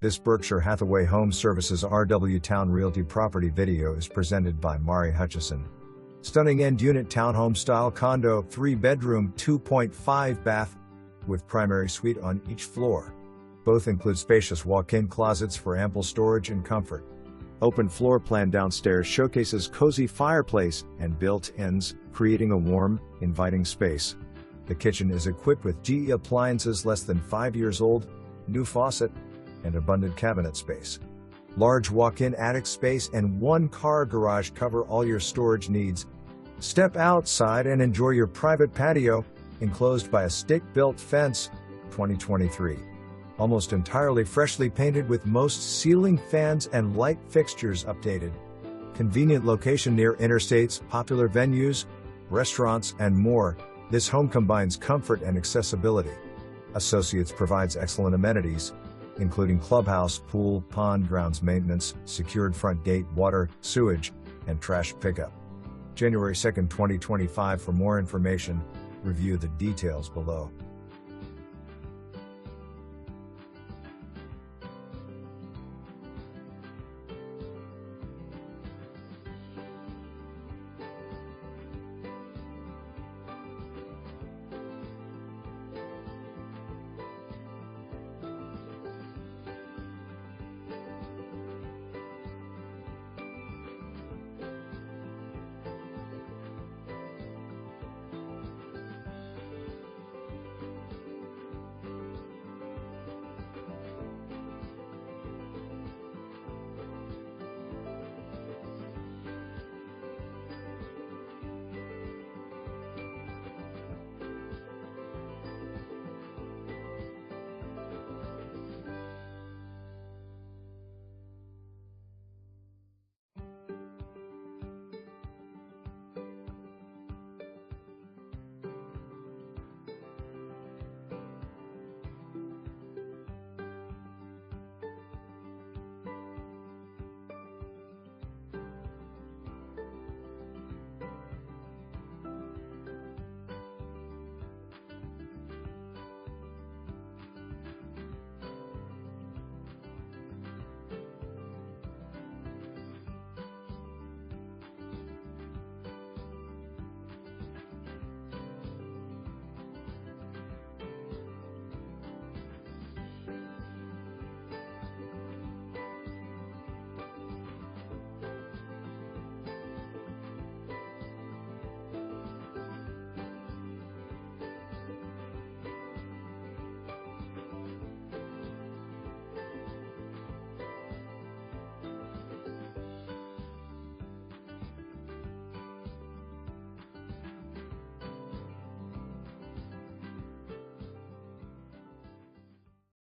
This Berkshire Hathaway Home Services RW Towne Realty property video is presented by Mari Hutchison. Stunning end-unit townhome-style condo, 3-bedroom, 2.5 bath, with primary suite on each floor. Both include spacious walk-in closets for ample storage and comfort. Open floor plan downstairs showcases cozy fireplace and built-ins, creating a warm, inviting space. The kitchen is equipped with GE appliances less than 5 years old, new faucet, and abundant cabinet space. Large walk-in attic space and one-car garage cover all your storage needs. Step outside and enjoy your private patio, enclosed by a stick-built fence. 2023. Almost entirely freshly painted with most ceiling fans and light fixtures updated. Convenient location near interstates, popular venues, restaurants, and more. This home combines comfort and accessibility. Associates provides excellent amenities, including clubhouse, pool, pond, grounds maintenance, secured front gate, water, sewage, and trash pickup. January 2, 2025. For more information, review the details below.